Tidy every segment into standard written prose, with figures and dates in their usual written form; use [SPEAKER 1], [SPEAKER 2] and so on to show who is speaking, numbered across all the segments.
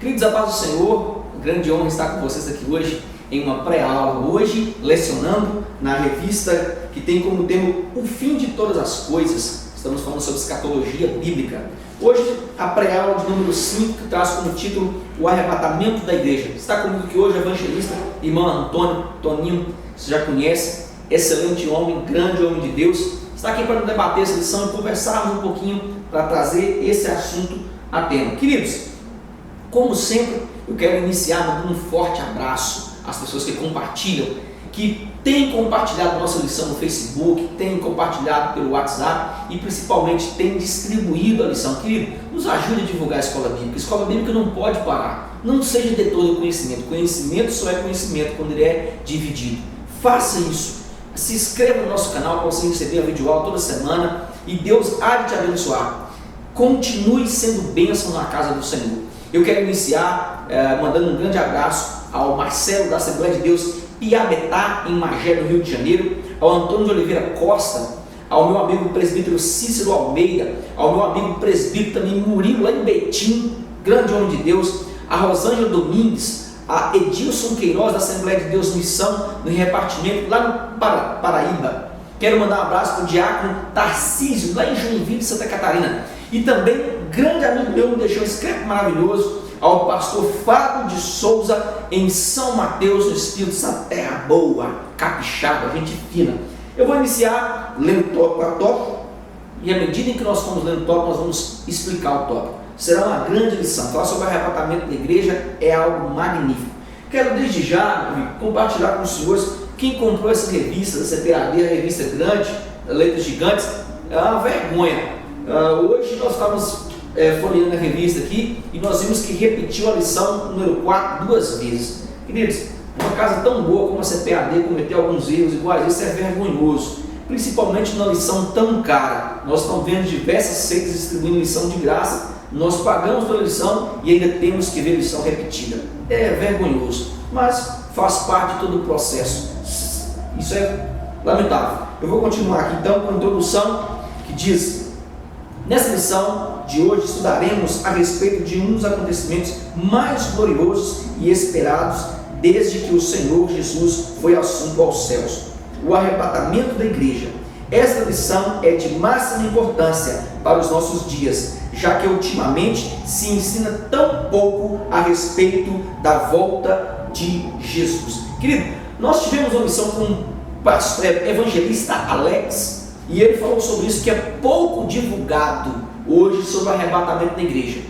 [SPEAKER 1] Queridos, a paz do Senhor, grande honra estar com vocês aqui hoje em uma pré-aula, hoje lecionando na revista que tem como tema o fim de todas as coisas. Estamos falando sobre escatologia bíblica. Hoje a pré-aula de número 5, que traz como título o arrebatamento da igreja. Está comigo aqui hoje o evangelista, irmão Antônio, Toninho, você já conhece, excelente homem, grande homem de Deus. Está aqui para debater essa lição e conversarmos um pouquinho para trazer esse assunto a tema. Queridos, como sempre, eu quero iniciar dando um forte abraço às pessoas que compartilham, que têm compartilhado nossa lição no Facebook, têm compartilhado pelo WhatsApp e principalmente têm distribuído a lição. Querido, nos ajude a divulgar a escola bíblica. A escola bíblica não pode parar. Não seja detor do conhecimento. Conhecimento só é conhecimento quando ele é dividido. Faça isso. Se inscreva no nosso canal para você receber a videoaula toda semana e Deus há de te abençoar. Continue sendo bênção na casa do Senhor. Eu quero iniciar mandando um grande abraço ao Marcelo da Assembleia de Deus Piabetá, em Magé, no Rio de Janeiro, ao Antônio de Oliveira Costa, ao meu amigo presbítero Cícero Almeida, ao meu amigo presbítero também Murilo, lá em Betim, grande homem de Deus, a Rosângela Domingues, a Edilson Queiroz da Assembleia de Deus Missão, no repartimento lá no Paraíba. Quero mandar um abraço para o diácono Tarcísio, lá em Joinville, Santa Catarina. E também, grande amigo meu, me deixou um escrito maravilhoso, ao pastor Fábio de Souza, em São Mateus, no Espírito Santo, terra boa, capixaba, gente fina. Eu vou iniciar lendo tópico a tópico, e à medida em que nós formos lendo tópico, nós vamos explicar o tópico. Será uma grande lição. Falar sobre o arrebatamento da igreja é algo magnífico. Quero desde já compartilhar com os senhores quem comprou essa revista, da CPAD, a revista grande, letras gigantes, é uma vergonha. Hoje nós estamos folheando a revista aqui e nós vimos que repetiu a lição número 4 duas vezes. Queridos, uma casa tão boa como a CPAD cometeu alguns erros iguais, isso é vergonhoso, principalmente numa lição tão cara. Nós estamos vendo diversas seitas distribuindo lição de graça, nós pagamos pela lição e ainda temos que ver lição repetida. É vergonhoso, mas faz parte de todo o processo. Isso é lamentável. Eu vou continuar aqui então com a introdução que diz: nessa lição de hoje estudaremos a respeito de um dos acontecimentos mais gloriosos e esperados desde que o Senhor Jesus foi assunto aos céus, o arrebatamento da igreja. Esta lição é de máxima importância para os nossos dias, já que ultimamente se ensina tão pouco a respeito da volta de Jesus. Querido, nós tivemos uma missão com o evangelista Alex, e ele falou sobre isso, que é pouco divulgado hoje sobre o arrebatamento da igreja.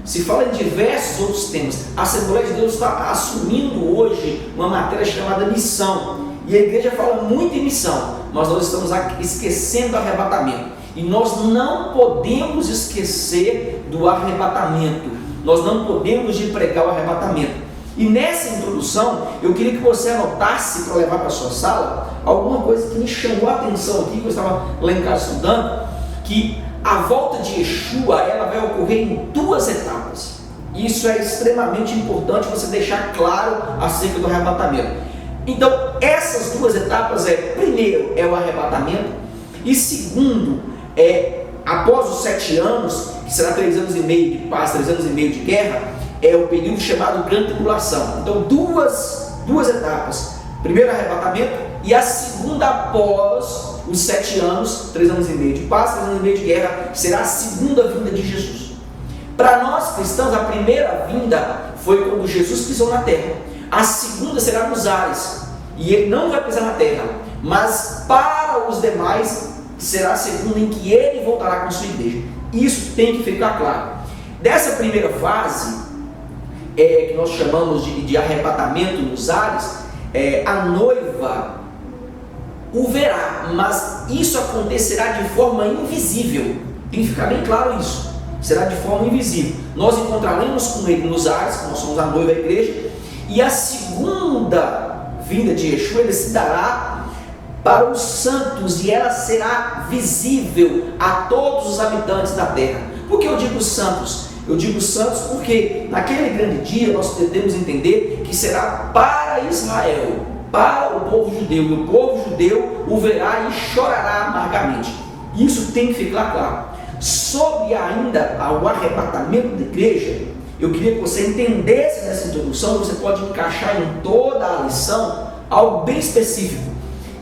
[SPEAKER 1] Se fala em diversos outros temas. A Assembleia de Deus está assumindo hoje uma matéria chamada missão, e a igreja fala muito em missão, mas nós estamos esquecendo do arrebatamento, e nós não podemos esquecer do arrebatamento, nós não podemos de pregar o arrebatamento. E nessa introdução, eu queria que você anotasse para levar para a sua sala alguma coisa que me chamou a atenção aqui, que eu estava lá em casa estudando, que a volta de Yeshua, ela vai ocorrer em duas etapas. Isso é extremamente importante você deixar claro acerca do arrebatamento. Então, essas duas etapas primeiro é o arrebatamento, e segundo, após os 7 anos, que será 3 anos e meio de paz, 3 anos e meio de guerra, é o período chamado Grande Tribulação. Então, duas etapas. Primeiro arrebatamento e a segunda após os 7 anos, 3 anos e meio de paz, 3 anos e meio de guerra, será a segunda vinda de Jesus. Para nós cristãos, a primeira vinda foi quando Jesus pisou na terra. A segunda será nos ares, e ele não vai pisar na terra, mas para os demais será a segunda, em que ele voltará com a sua igreja. Isso tem que ficar claro. Dessa primeira fase, que nós chamamos de arrebatamento nos ares, a noiva o verá, mas isso acontecerá de forma invisível. Tem que ficar bem claro isso. Será de forma invisível. Nós encontraremos com ele nos ares, nós somos a noiva da igreja, e a segunda vinda de Yeshua, ele se dará para os santos, e ela será visível a todos os habitantes da terra. Por que eu digo santos? Eu digo santos porque naquele grande dia nós devemos entender que será para Israel, para o povo judeu, e o povo judeu o verá e chorará amargamente. Isso tem que ficar claro. Sobre ainda o arrebatamento da igreja, eu queria que você entendesse nessa introdução, você pode encaixar em toda a lição algo bem específico,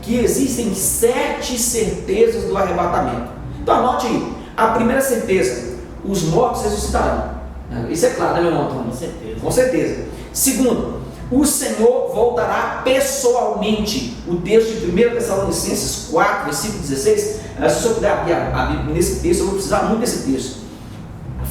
[SPEAKER 1] que existem 7 certezas do arrebatamento. Então anote aí, a primeira certeza, os mortos ressuscitarão. Isso é claro, né, meu irmão Antônio?
[SPEAKER 2] Com certeza.
[SPEAKER 1] Com certeza. Segundo, o Senhor voltará pessoalmente. O texto de 1 Tessalonicenses 4, versículo 16, se o senhor puder abrir a Bíblia nesse texto, eu vou precisar muito desse texto.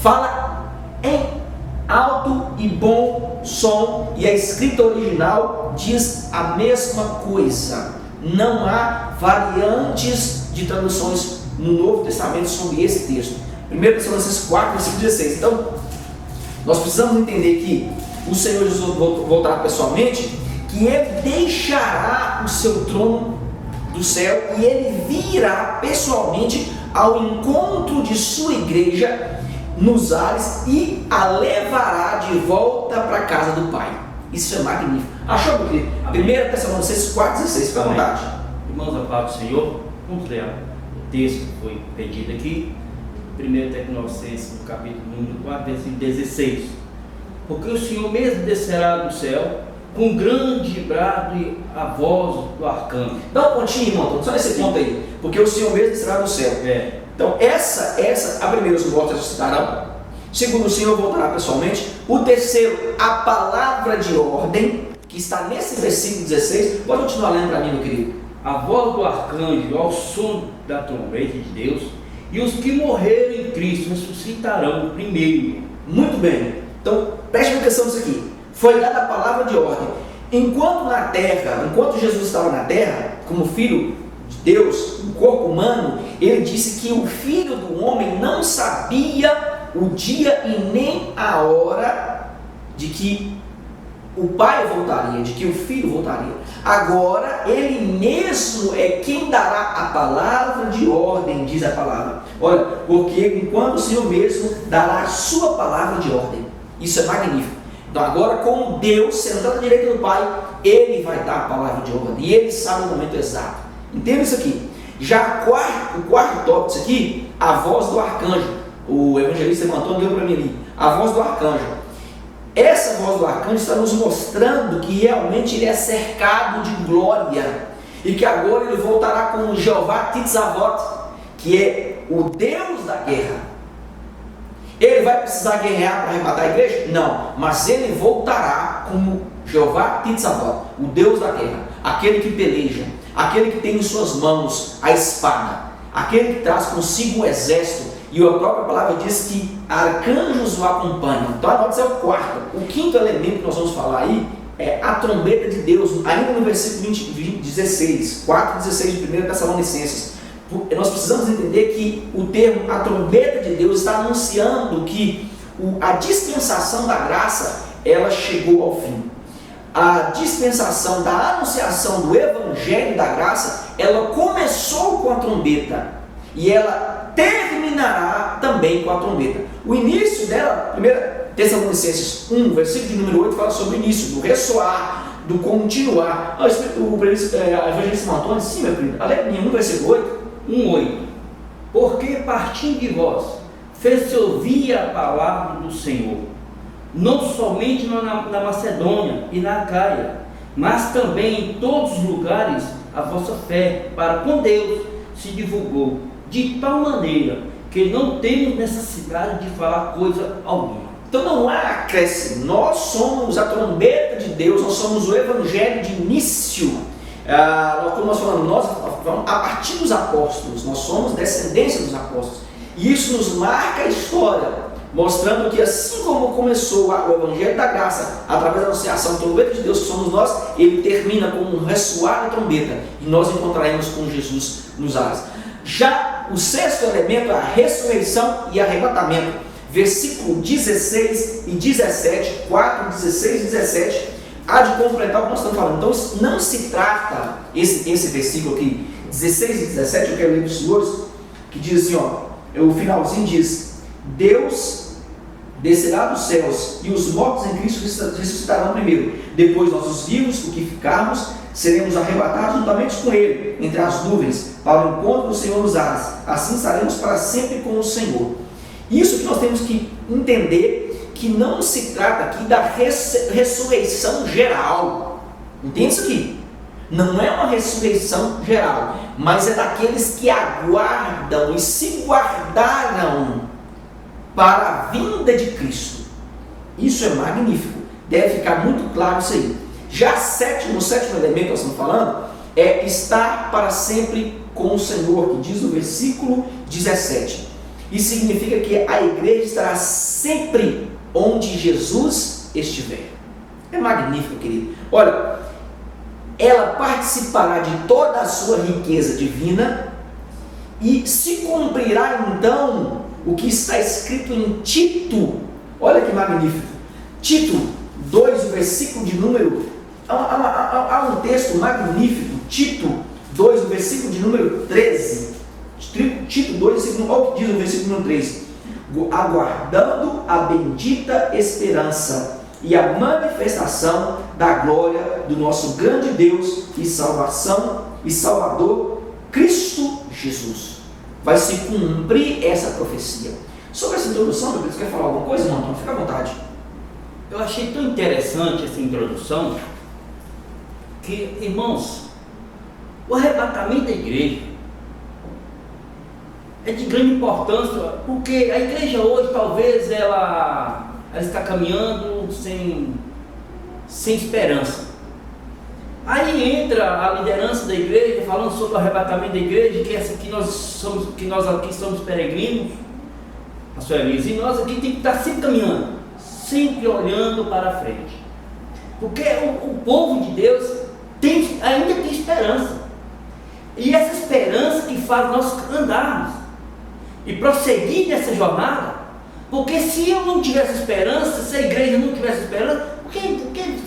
[SPEAKER 1] Fala em alto e bom som, e a escrita original diz a mesma coisa. Não há variantes de traduções no Novo Testamento sobre esse texto. 1 Tessalonicenses 4, versículo 16. Então, nós precisamos entender que o Senhor Jesus voltará pessoalmente, que Ele deixará o seu trono do céu e Ele virá pessoalmente ao encontro de sua igreja nos ares e a levará de volta para a casa do Pai. Isso é magnífico. Achou, meu querido? 1 Tessalonicenses 4, 16, fica à vontade.
[SPEAKER 2] Irmãos, a palavra do Senhor, vamos ler o texto que foi pedido aqui, 1 Tessalonicenses, no capítulo número 4, versículo 16. Porque o Senhor mesmo descerá do céu com grande brado e a voz do arcanjo.
[SPEAKER 1] Dá um pontinho, irmão, só nesse ponto aí. Porque o Senhor mesmo descerá do céu. Então, a primeira, os mortos ressuscitarão. Segundo, o Senhor voltará pessoalmente. O terceiro, a palavra de ordem, que está nesse versículo 16. Pode continuar lendo para mim, meu querido.
[SPEAKER 2] A voz do arcanjo ao som da trombeta de Deus, e os que morreram em Cristo ressuscitarão primeiro.
[SPEAKER 1] Muito bem. Então, preste atenção nisso aqui. Foi dada a palavra de ordem. Enquanto Jesus estava na terra, como filho de Deus, um corpo humano, ele disse que o filho do homem não sabia o dia e nem a hora de que o pai voltaria, de que o filho voltaria. Agora, ele mesmo é quem dará a palavra de ordem, diz a palavra. Olha, porque enquanto o Senhor mesmo dará a sua palavra de ordem. Isso é magnífico. Então agora, como Deus, sentado à direita do Pai, Ele vai dar a palavra de ordem. E Ele sabe o momento exato. Entenda isso aqui. Já o quarto tópico disso aqui, a voz do arcanjo. O evangelista Antônio deu para mim ali. A voz do arcanjo. Essa voz do arcanjo está nos mostrando que realmente ele é cercado de glória. E que agora ele voltará como Jeová Titzavot, que é o Deus da guerra. Ele vai precisar guerrear para arrebatar a igreja? Não, mas ele voltará como Jeová Titzavot, o Deus da guerra, aquele que peleja, aquele que tem em suas mãos a espada, aquele que traz consigo o exército, e a própria palavra diz que arcanjos o acompanham. Então anote, esse é o quarto. O quinto elemento que nós vamos falar aí é a trombeta de Deus, ainda no versículo 16, 4:16 de 1 Tessalonicenses. Nós precisamos entender que o termo a trombeta de Deus está anunciando que a dispensação da graça, ela chegou ao fim. A dispensação da anunciação do evangelho da graça, ela começou com a trombeta e ela terminará também com a trombeta. O início dela, 1 Tessalonicenses 1, versículo de número 8, fala sobre o início, do ressoar, do continuar. O evangelista Antônio, sim, meu querido, Aleluia, 1, versículo 8.
[SPEAKER 2] 1:8. Porque partindo de vós, fez-se ouvir a palavra do Senhor, não somente na Macedônia e na Acaia, mas também em todos os lugares a vossa fé para com Deus se divulgou, de tal maneira que não temos necessidade de falar coisa alguma.
[SPEAKER 1] Então não há acréscimo, nós somos a trombeta de Deus, nós somos o evangelho de início. Como nós falamos, a partir dos apóstolos, nós somos descendência dos apóstolos, e isso nos marca a história, mostrando que assim como começou o evangelho da graça, através da anunciação da trombeta de Deus que somos nós, ele termina com um ressoar da trombeta, e nós encontraremos com Jesus nos ares. Já o sexto elemento é a ressurreição e arrebatamento, versículo 16 e 17, 4, 16 e 17, há de completar o que nós estamos falando. Então não se trata, esse versículo aqui, 16 e 17, eu quero ler para os senhores, que diz assim, o finalzinho diz: Deus descerá dos céus e os mortos em Cristo ressuscitarão primeiro. Depois nós os vivos, o que ficarmos, seremos arrebatados juntamente com Ele, entre as nuvens, para o encontro do Senhor nos ares. Assim estaremos para sempre com o Senhor. Isso que nós temos que entender, que não se trata aqui da ressurreição geral. Entende isso aqui? Não é uma ressurreição geral, mas é daqueles que aguardam e se guardaram para a vinda de Cristo. Isso é magnífico, deve ficar muito claro isso aí. Já o sétimo elemento que nós estamos falando é estar para sempre com o Senhor, que diz no versículo 17. Isso significa que a igreja estará sempre onde Jesus estiver. É magnífico, querido. Olha, ela participará de toda a sua riqueza divina e se cumprirá então o que está escrito em Tito. Olha que magnífico. Tito 2, o versículo de número... Há um texto magnífico, Tito 2, o versículo de número 13. Tito 2, olha o que diz o versículo número 13. Aguardando a bendita esperança e a manifestação da glória do nosso grande Deus e salvação e Salvador, Cristo Jesus. Vai se cumprir essa profecia. Sobre essa introdução, meu Deus, quer falar alguma coisa? Não, então fica à vontade.
[SPEAKER 2] Eu achei tão interessante essa introdução que, irmãos, o arrebatamento da igreja é de grande importância, porque a igreja hoje talvez ela está caminhando sem esperança. Aí entra a liderança da igreja falando sobre o arrebatamento da igreja, que nós aqui somos peregrinos, pastor Elise, e nós aqui temos que estar sempre caminhando, sempre olhando para a frente, porque o povo de Deus ainda tem esperança, e essa esperança que faz nós andarmos e prosseguir nessa jornada. Porque se eu não tivesse esperança, se a igreja não tivesse esperança, por que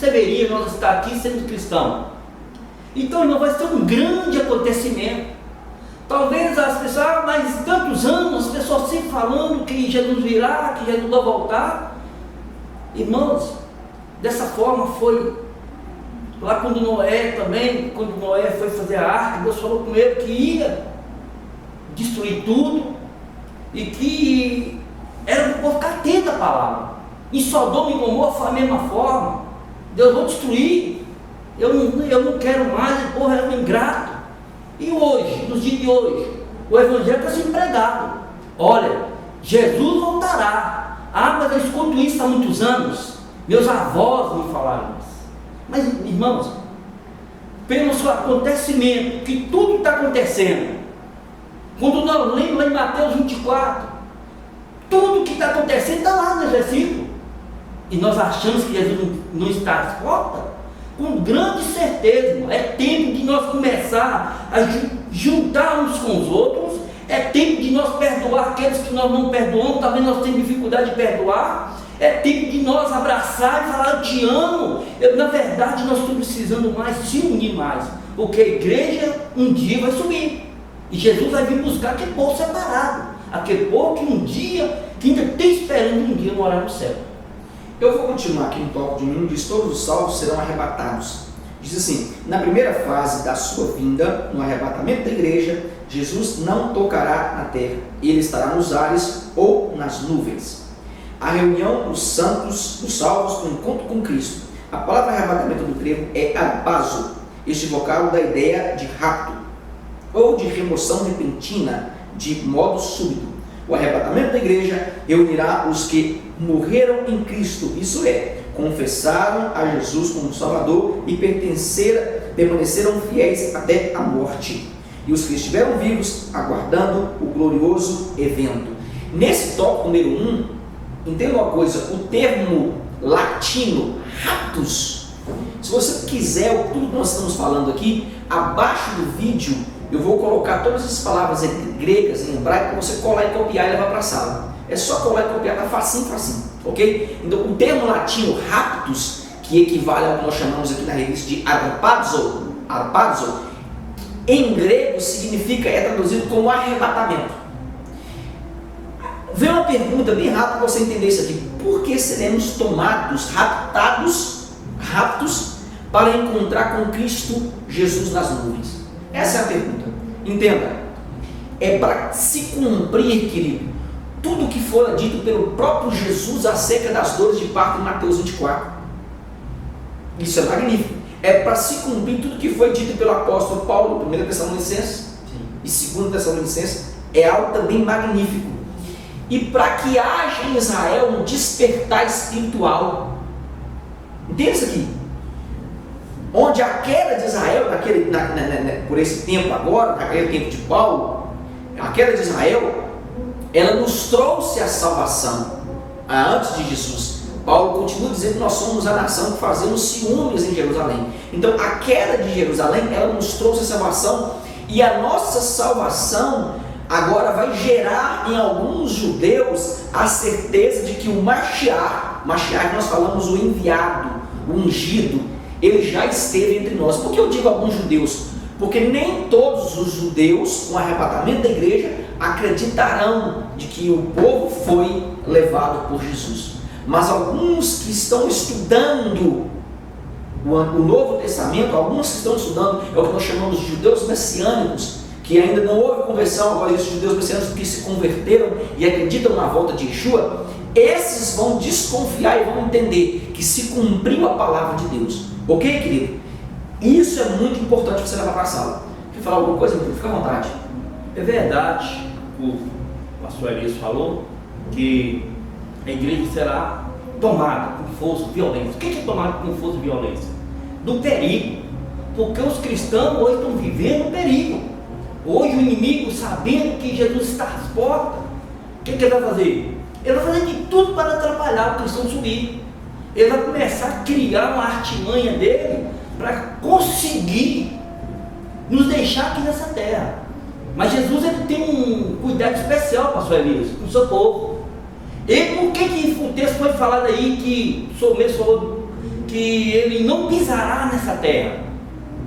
[SPEAKER 2] deveria nós estar aqui sendo cristãos? Então não vai ser um grande acontecimento. Talvez as pessoas, mas tantos anos, as pessoas sempre falando que Jesus virá, que Jesus vai voltar. Irmãos, dessa forma foi lá quando Noé foi fazer a arca, Deus falou com ele que ia destruir tudo e que era para o povo ficar atento à palavra. Em Sodoma e Gomorra foi a mesma forma. Deus vai destruir. Eu não quero mais, o povo era um ingrato. E hoje, nos dias de hoje, o evangelho está sendo pregado. Olha, Jesus voltará. Mas eu escuto isso há muitos anos. Meus avós me falaram isso. Mas, irmãos, pelo seu acontecimento, que tudo está acontecendo, quando nós lemos lá em Mateus 24, tudo que está acontecendo está lá no versículo, e nós achamos que Jesus não está às portas, com grande certeza, irmão. É tempo de nós começar a juntar uns com os outros, é tempo de nós perdoar aqueles que nós não perdoamos, talvez nós tenhamos dificuldade de perdoar, é tempo de nós abraçar e falar: eu te amo. Na verdade, nós estamos precisando mais se unir mais, porque a igreja um dia vai subir, e Jesus vai vir buscar aquele povo separado, aquele povo que um dia, que ainda tem esperando um dia morar no céu.
[SPEAKER 1] Eu vou continuar aqui no tópico de mim, diz: todos os salvos serão arrebatados. Diz assim: na primeira fase da sua vinda, no arrebatamento da igreja, Jesus não tocará na terra, ele estará nos ares ou nas nuvens. A reunião dos santos, dos salvos, no encontro com Cristo. A palavra arrebatamento do grego é arpazo, este vocábulo dá ideia de rapto, ou de remoção repentina, de modo súbito. O arrebatamento da igreja reunirá os que morreram em Cristo, isso é, confessaram a Jesus como Salvador e permaneceram fiéis até a morte, e os que estiveram vivos aguardando o glorioso evento. Nesse tópico número 1, entenda uma coisa: o termo latino raptus, se você quiser, tudo que nós estamos falando aqui, abaixo do vídeo eu vou colocar todas as palavras gregas em hebraico para você colar e copiar e levar para a sala. É só colar e copiar, tá facinho, ok? Então o termo latino raptus, que equivale ao que nós chamamos aqui na revista de arpazo, em grego significa, é traduzido como arrebatamento. Vem uma pergunta bem rápida para você entender isso aqui: por que seremos tomados, raptos para encontrar com Cristo Jesus nas nuvens? Essa é a pergunta. Entenda, é para se cumprir, querido, tudo que foi dito pelo próprio Jesus acerca das dores de parto em Mateus 24. Isso é magnífico. É para se cumprir tudo que foi dito pelo apóstolo Paulo, 1 Tessalonicenses e 2 Tessalonicenses, é algo também magnífico. E para que haja em Israel um despertar espiritual. Entende isso aqui? Onde a queda de Israel, por esse tempo agora, naquele tempo de Paulo, a queda de Israel, ela nos trouxe a salvação antes de Jesus. Paulo continua dizendo que nós somos a nação que fazemos ciúmes em Jerusalém. Então a queda de Jerusalém, ela nos trouxe a salvação, e a nossa salvação agora vai gerar em alguns judeus a certeza de que o Mashiach nós falamos o enviado, o ungido, ele já esteve entre nós. Por que eu digo alguns judeus? Porque nem todos os judeus, com o arrebatamento da igreja, acreditarão de que o povo foi levado por Jesus. Mas alguns que estão estudando o Novo Testamento, alguns que estão estudando, é o que nós chamamos de judeus messiânicos, que ainda não houve conversão, agora esses judeus messiânicos que se converteram e acreditam na volta de Yeshua, esses vão desconfiar e vão entender que se cumpriu a palavra de Deus. Ok, querido? Isso é muito importante você levar para a sala. Quer falar alguma coisa? Fica à vontade.
[SPEAKER 2] É verdade, o pastor Elias falou que a igreja será tomada com força, violência. O que é tomada com força e violência? Do perigo. Porque os cristãos hoje estão vivendo o perigo. Hoje o inimigo, sabendo que Jesus está às portas, o que ele vai fazer? Ele vai fazer de tudo para atrapalhar o cristão subir. Ele vai começar a criar uma artimanha dele para conseguir nos deixar aqui nessa terra. Mas Jesus, ele tem um cuidado especial, pastor Elias, com o seu povo. E por que o texto foi falado aí que o senhor mesmo falou que ele não pisará nessa terra?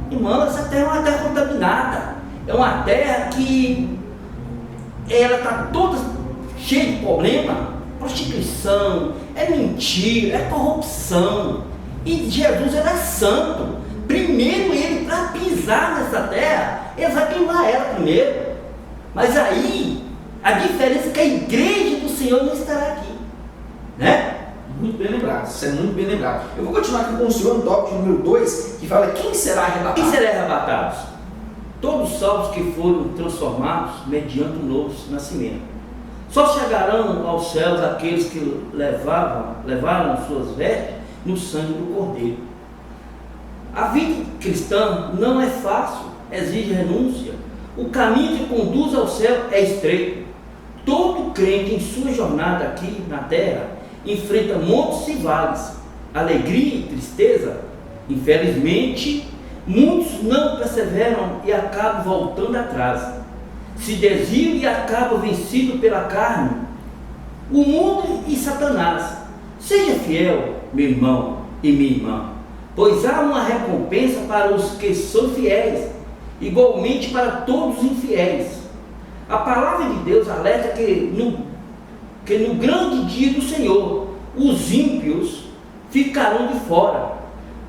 [SPEAKER 2] Irmão, essa terra é uma terra contaminada. É uma terra que ela está toda cheia de problema. Prostituição, é mentira, é corrupção. E Jesus era santo. Primeiro ele, para pisar nessa terra, ele vai queimar ela primeiro. Mas aí, a diferença é que a igreja do Senhor não estará aqui, né?
[SPEAKER 1] Muito bem lembrado, isso é muito bem lembrado. Eu vou continuar aqui com o senhor no tópico número 2, que fala quem será arrebatado.
[SPEAKER 2] Quem será arrebatado? Todos os salvos que foram transformados mediante um novo nascimento. Só chegarão aos céus aqueles que levaram suas vestes no sangue do Cordeiro. A vida cristã não é fácil, exige renúncia. O caminho que conduz ao céu é estreito. Todo crente em sua jornada aqui na terra enfrenta montes e vales, alegria e tristeza. Infelizmente, muitos não perseveram e acabam voltando atrás. Se desviam e acabam vencidos pela carne, o mundo e Satanás. Seja fiel, meu irmão e minha irmã, pois há uma recompensa para os que são fiéis, igualmente para todos os infiéis. A palavra de Deus alerta que no grande dia do Senhor, os ímpios ficarão de fora,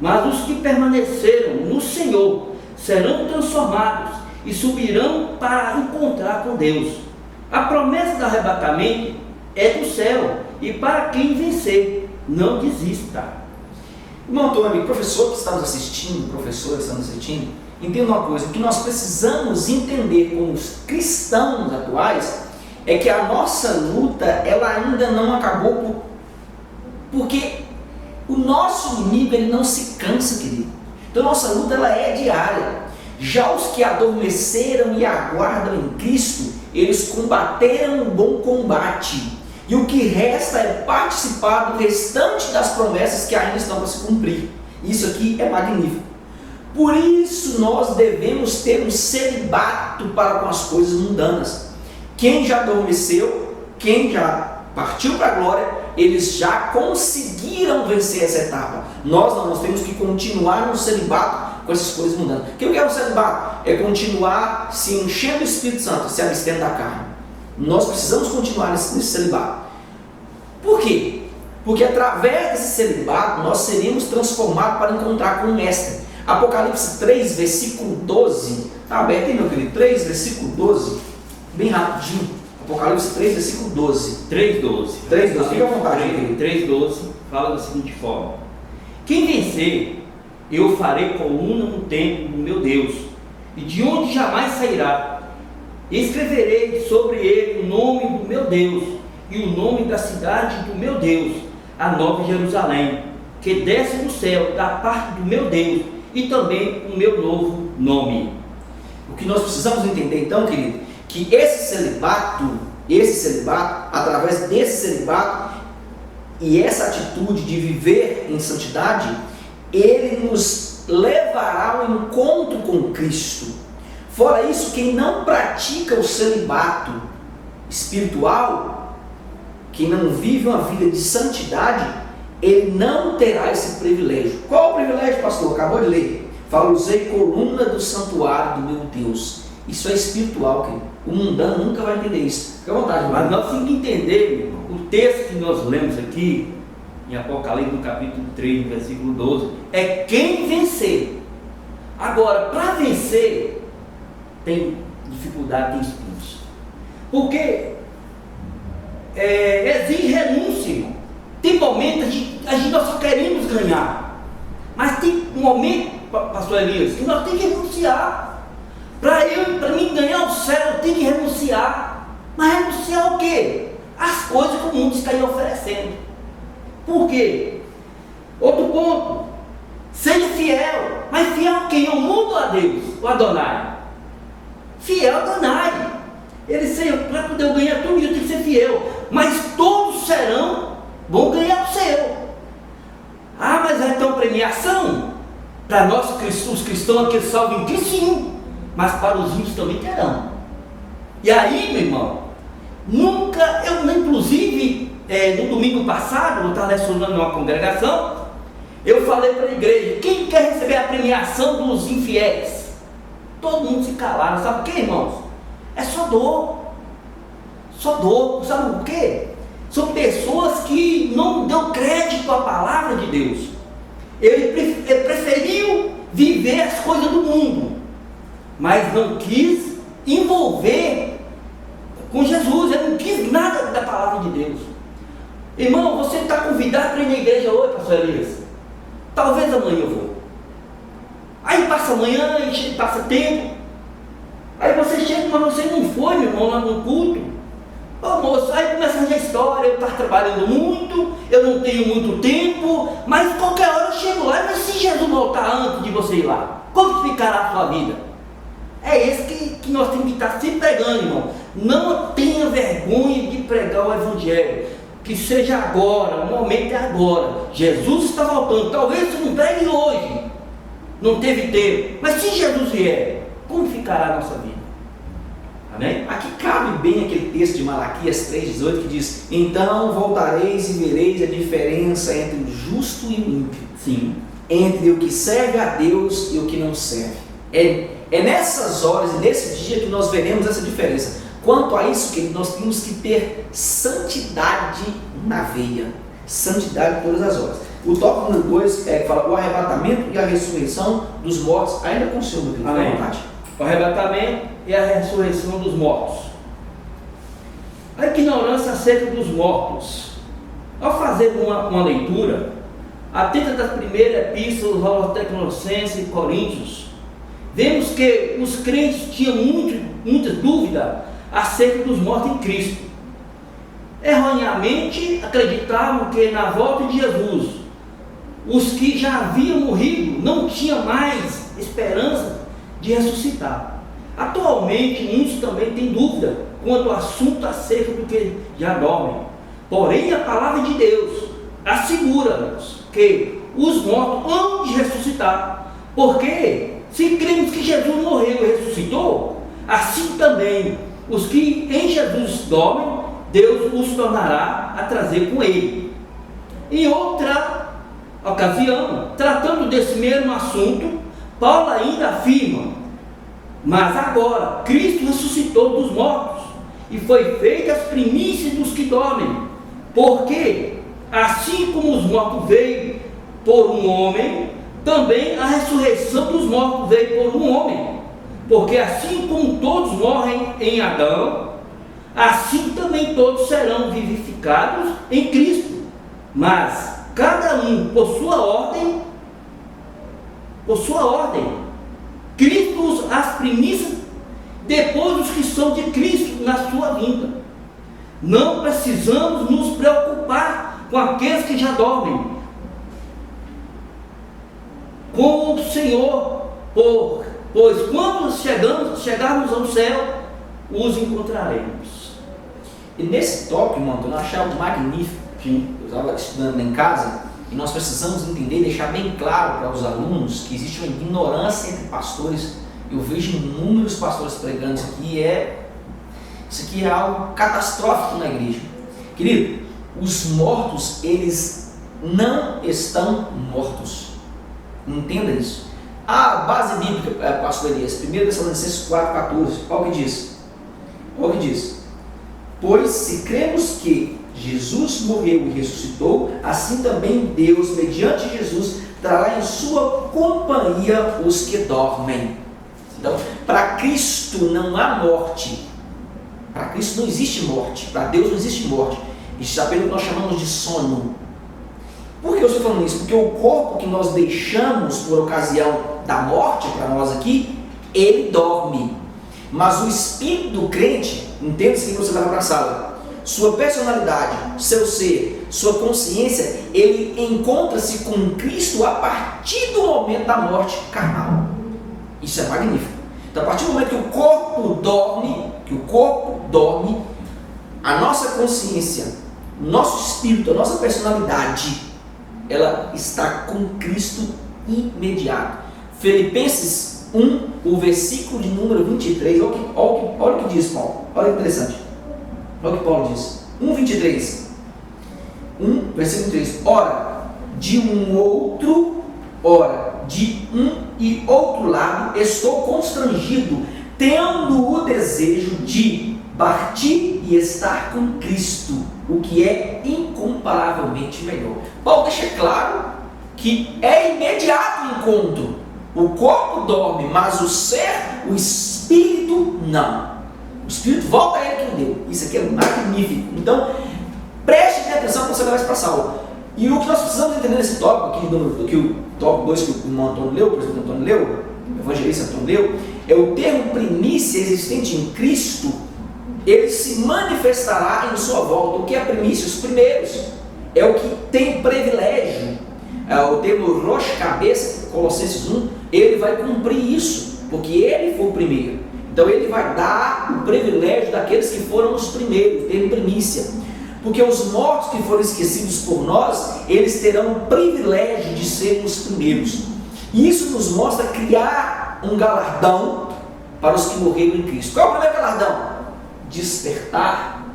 [SPEAKER 2] mas os que permaneceram no Senhor serão transformados e subirão para encontrar com Deus. A promessa do arrebatamento é do céu, e para quem vencer, não desista.
[SPEAKER 1] Irmão Tony, professor que está nos assistindo, entenda uma coisa: o que nós precisamos entender como os cristãos atuais é que a nossa luta, ela ainda não acabou, porque o nosso inimigo, ele não se cansa, querido. Então nossa luta, ela é diária. Já os que adormeceram e aguardam em Cristo, eles combateram o bom combate. E o que resta é participar do restante das promessas que ainda estão para se cumprir. Isso aqui é magnífico. Por isso nós devemos ter um celibato para com as coisas mundanas. Quem já adormeceu, quem já partiu para a glória, eles já conseguiram vencer essa etapa. Nós não, nós temos que continuar no celibato com essas coisas mundanas. O que é o celibato? É continuar se enchendo do Espírito Santo, se abstendo da carne. Nós precisamos continuar nesse celibato. Por quê? Porque através desse celibato nós seríamos transformados para encontrar com o Mestre. Apocalipse 3, versículo 12. Está aberto aí, meu querido? 3, versículo 12. Bem rapidinho. Apocalipse 3, versículo 12.
[SPEAKER 2] 3:12.
[SPEAKER 1] 3:12, fica à vontade.
[SPEAKER 2] 3:12 fala da seguinte forma: quem vencer, eu farei coluna no templo do meu Deus, e de onde jamais sairá. Escreverei sobre ele o nome do meu Deus e o nome da cidade do meu Deus, a Nova Jerusalém, que desce do céu da parte do meu Deus, e também o meu novo nome.
[SPEAKER 1] O que nós precisamos entender então, querido, que esse celibato, através desse celibato e essa atitude de viver em santidade, ele nos levará ao encontro com Cristo. Fora isso, quem não pratica o celibato espiritual, quem não vive uma vida de santidade, ele não terá esse privilégio. Qual o privilégio, pastor? Acabou de ler. Fala, usei coluna do santuário do meu Deus. Isso é espiritual, querido. O mundano nunca vai entender isso. Fica à vontade,
[SPEAKER 2] mas nós temos que entender, meu irmão, o texto que nós lemos aqui, em Apocalipse, no capítulo 3, versículo 12, é quem vencer. Agora, para vencer, tem dificuldade, tem espinhos. Porque exige renúncia, irmão. Tem momentos que nós só queremos ganhar. Mas tem um momento, pastor Elias, que nós temos que renunciar. Para mim ganhar o céu, eu tenho que renunciar. Mas renunciar o quê? As coisas que o mundo está aí oferecendo. Por quê? Outro ponto. Seja fiel. Mas fiel a quem? Ao mundo ou a Deus? O Adonai? Fiel a Adonai. Ele seja, para poder ganhar tudo, eu tenho que ser fiel. Mas todos vão ganhar o céu. Ah, mas vai ter uma premiação? Para nós, os cristãos que salvam em Cristo, sim. Mas para os ímpios também terão. E aí, meu irmão, inclusive, no domingo passado, eu estava lecionando numa congregação, eu falei para a igreja: quem quer receber a premiação dos infiéis? Todo mundo se calaram. Sabe o que, irmãos? É só dor. Só dor. Sabe o que? São pessoas que não dão crédito à palavra de Deus. Ele preferiu viver as coisas do mundo, mas não quis envolver com Jesus. Ele não quis nada da palavra de Deus. Irmão, você está convidado para ir na igreja hoje, pastor Elias? Talvez amanhã eu vou. Aí passa amanhã, passa tempo. Aí você chega, mas você não foi, meu irmão, lá no culto. Ô moço, aí começa a história, eu estou trabalhando muito, eu não tenho muito tempo, mas qualquer hora eu chego lá. Mas se Jesus voltar antes de você ir lá, como ficará a sua vida? É esse que nós temos que estar sempre pregando, irmão. Não tenha vergonha de pregar o Evangelho. Que seja agora, o momento é agora. Jesus está voltando. Talvez você não pregue hoje, não teve tempo, mas se Jesus vier, como ficará a nossa vida? Amém?
[SPEAKER 1] Aqui cabe bem aquele texto de Malaquias 3,18 que diz: então voltareis e vereis a diferença entre o justo e o ímpio.
[SPEAKER 2] Sim.
[SPEAKER 1] Entre o que serve a Deus e o que não serve. É nessas horas e nesse dia que nós veremos essa diferença. Quanto a isso, que nós temos que ter santidade na veia. Santidade todas as horas. O tópico número 2 fala o arrebatamento e a ressurreição dos mortos. Ainda com o Senhor, meu Deus, fica à vontade.
[SPEAKER 2] O arrebatamento e a ressurreição dos mortos. A ignorância acerca dos mortos. Ao fazer uma leitura atenta das primeiras epístolas aos Tessalonicenses e Coríntios, vemos que os crentes tinham muita dúvida acerca dos mortos em Cristo. Erroneamente acreditavam que na volta de Jesus, os que já haviam morrido não tinham mais esperança de ressuscitar. Atualmente, muitos também têm dúvida quanto ao assunto acerca do que já dormem. Porém, a palavra de Deus assegura-nos que os mortos hão de ressuscitar. Porque, se cremos que Jesus morreu e ressuscitou, assim também os que em Jesus dormem, Deus os tornará a trazer com ele. Em outra ocasião, tratando desse mesmo assunto, Paulo ainda afirma: mas agora Cristo ressuscitou dos mortos e foi feita as primícias dos que dormem, porque assim como os mortos veio por um homem, também a ressurreição dos mortos veio por um homem. Porque assim como todos morrem em Adão, assim também todos serão vivificados em Cristo, mas cada um por sua ordem, Cristo as primícias, depois os que são de Cristo na sua vinda. Não precisamos nos preocupar com aqueles que já dormem, com o Senhor, pois quando chegarmos ao céu, os encontraremos.
[SPEAKER 1] E nesse tópico, irmão, eu achei algo magnífico.
[SPEAKER 2] Sim.
[SPEAKER 1] Eu estava estudando em casa e nós precisamos entender, deixar bem claro para os alunos que existe uma ignorância entre pastores. Eu vejo inúmeros pastores pregando isso aqui é algo catastrófico na igreja. Querido, os mortos, eles não estão mortos. Entenda isso. A base bíblica, pastor Elias, 1 Tessalonicenses 4,14, olha o que diz. Olha o que diz. Pois se cremos que Jesus morreu e ressuscitou, assim também Deus, mediante Jesus, trará em sua companhia os que dormem. Então, para Cristo não há morte. Para Cristo não existe morte. Para Deus não existe morte. Isso é apenas o que nós chamamos de sono. Por que eu estou falando isso? Porque o corpo que nós deixamos por ocasião da morte para nós aqui, ele dorme. Mas o espírito do crente, entenda-se que você vai para a sala, sua personalidade, seu ser, sua consciência, ele encontra-se com Cristo a partir do momento da morte carnal. Isso é magnífico. Então, a partir do momento que o corpo dorme, a nossa consciência, o nosso espírito, a nossa personalidade, ela está com Cristo imediato. Filipenses 1, o versículo de número 23, olha o que diz Paulo, olha que interessante, olha o que Paulo diz, 1,23, 1, versículo 3, ora, de um e outro lado estou constrangido, tendo o desejo de partir e estar com Cristo, o que é incomparavelmente melhor. Paulo deixa claro que é imediato o encontro. O corpo dorme, mas o ser, o espírito não. O espírito volta a ele quem deu. Isso aqui é magnífico. Então, preste atenção quando você vai para a sala. E o que nós precisamos entender nesse tópico aqui, do que o tópico 2 que o irmão Antônio leu, o presidente Antônio leu, o evangelista Antônio leu, é o termo primícia existente em Cristo, ele se manifestará em sua volta. O que é primícia? Os primeiros. É o que tem privilégio. O termo rocha, cabeça, Colossenses 1, ele vai cumprir isso, porque ele foi o primeiro. Então ele vai dar o privilégio daqueles que foram os primeiros, o termo primícia. Porque os mortos que foram esquecidos por nós, eles terão o privilégio de serem os primeiros. E isso nos mostra criar um galardão para os que morreram em Cristo. Qual é o primeiro galardão? Despertar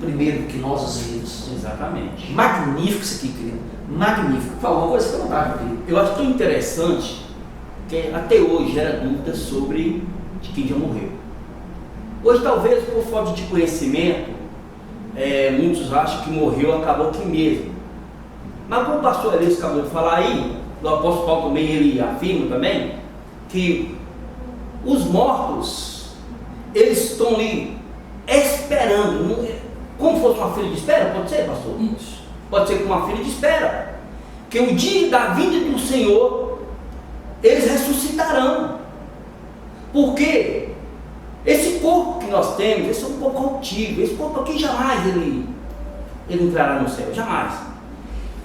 [SPEAKER 1] primeiro que nós os vimos.
[SPEAKER 2] Exatamente.
[SPEAKER 1] Magnífico isso aqui, querido. Magnífico. Fala uma coisa, fica à vontade, querido.
[SPEAKER 2] Eu acho tão interessante que até hoje gera dúvidas sobre de quem já morreu. Hoje, talvez por falta de conhecimento, muitos acham que morreu, acabou aqui mesmo. Mas como o pastor Elias acabou de falar aí, o apóstolo Paulo também, ele afirma também, que os mortos, eles estão ali esperando, como fosse uma fila de espera, pode ser, pastor?
[SPEAKER 1] Isso.
[SPEAKER 2] Pode ser como uma fila de espera, que o dia da vinda do Senhor, eles ressuscitarão, porque esse corpo que nós temos, esse é um corpo altivo, esse corpo aqui jamais ele entrará no céu, jamais.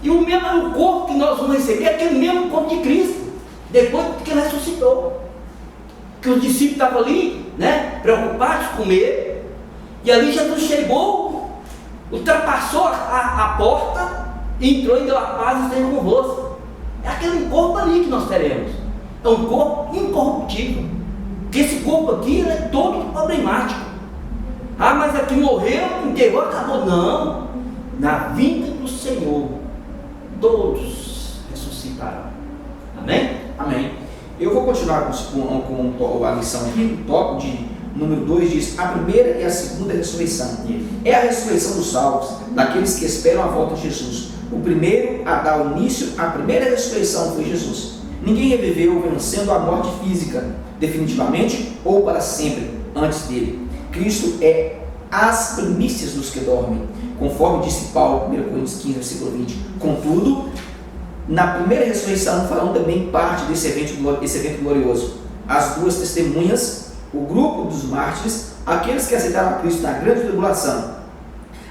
[SPEAKER 2] E o mesmo corpo que nós vamos receber é aquele mesmo corpo de Cristo, depois que ele ressuscitou, que os discípulos estavam ali, preocupados com ele, e ali Jesus chegou, ultrapassou a porta, entrou e deu a paz e esteve convosco. É aquele corpo ali que nós teremos, é um corpo incorruptível. Porque esse corpo aqui ele é todo problemático. Ah, mas aqui morreu, enterrou, acabou. Não, na vinda do Senhor todos ressuscitarão. Amém?
[SPEAKER 1] Amém. Eu vou continuar com a lição aqui. O tópico de número 2 diz: a primeira e a segunda ressurreição. É a ressurreição dos salvos, daqueles que esperam a volta de Jesus. O primeiro a dar o início, a primeira ressurreição foi Jesus. Ninguém reviveu vencendo a morte física, definitivamente ou para sempre, antes dele. Cristo é as primícias dos que dormem, conforme disse Paulo, 1 Coríntios 15, versículo 20. Contudo, na primeira ressurreição farão também parte desse evento glorioso as duas testemunhas, o grupo dos mártires, aqueles que aceitaram a Cristo na grande tribulação.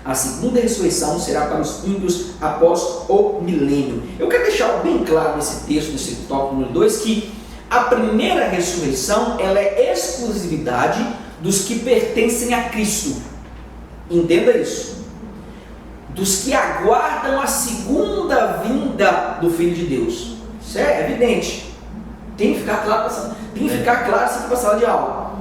[SPEAKER 1] A segunda ressurreição será para os ímpios após o milênio. Eu quero deixar bem claro nesse texto, nesse tópico número 2, que a primeira ressurreição ela é exclusividade dos que pertencem a Cristo. Entenda isso. Dos que aguardam a segunda vinda do Filho de Deus. Isso é evidente. Tem que ficar claro, isso aqui para a sala de aula.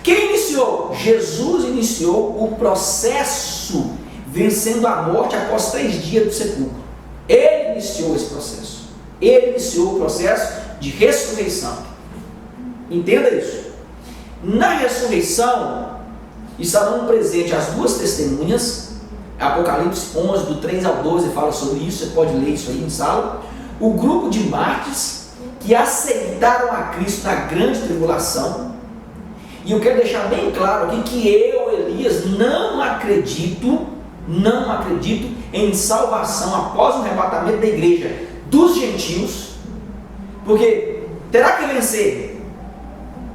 [SPEAKER 1] Quem iniciou? Jesus iniciou o processo, vencendo a morte após 3 dias do sepulcro. Ele iniciou esse processo. Ele iniciou o processo de ressurreição. Entenda isso. Na ressurreição, estarão presentes as duas testemunhas. Apocalipse 11, do 3 ao 12, fala sobre isso. Você pode ler isso aí em sala. O grupo de mártires que aceitaram a Cristo na grande tribulação. E eu quero deixar bem claro aqui que eu, Elias, não acredito em salvação após o arrebatamento da igreja dos gentios, porque terá que vencer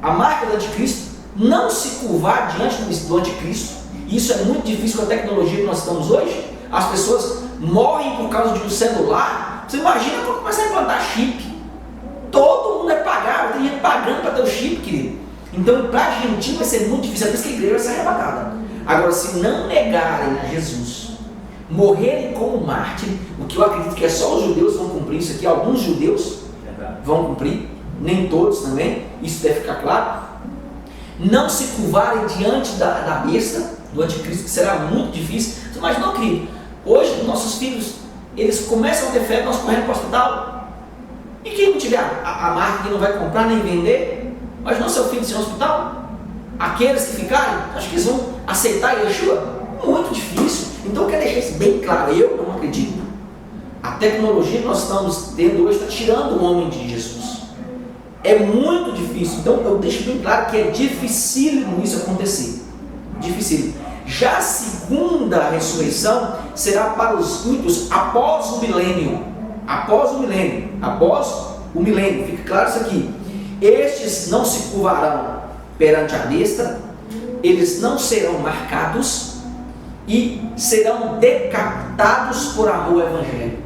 [SPEAKER 1] a marca do anticristo, não se curvar diante do anticristo. Isso é muito difícil com a tecnologia que nós estamos hoje. As pessoas morrem por causa de um celular. Você imagina quando começar a implantar chip? Todo mundo é pagável, tem gente pagando para ter o chip, querido. Então, para a gentil vai ser muito difícil, é por isso que a igreja vai ser arrebatada. Agora, se não negarem a Jesus, morrerem como mártir, o que eu acredito que é só os judeus vão cumprir isso aqui, alguns judeus vão cumprir, nem todos também, isso deve ficar claro. Não se curvarem diante da besta, do anticristo, que será muito difícil. Você imagina, querido, hoje nossos filhos, eles começam a ter fé, nós correndo para o hospital. E quem não tiver a marca que não vai comprar nem vender, mas não seu filho de ser no hospital, aqueles que ficarem, acho que eles vão aceitar Yeshua? Muito difícil. Então eu quero deixar isso bem claro, eu não acredito. A tecnologia que nós estamos tendo hoje está tirando o homem de Jesus. É muito difícil. Então eu deixo bem claro que é dificílimo isso acontecer. Dificílimo. Já a segunda ressurreição será para os ímpios após o milênio. Após o milênio, fica claro isso aqui. Estes não se curvarão perante a besta, eles não serão marcados e serão decapitados por amor ao Evangelho.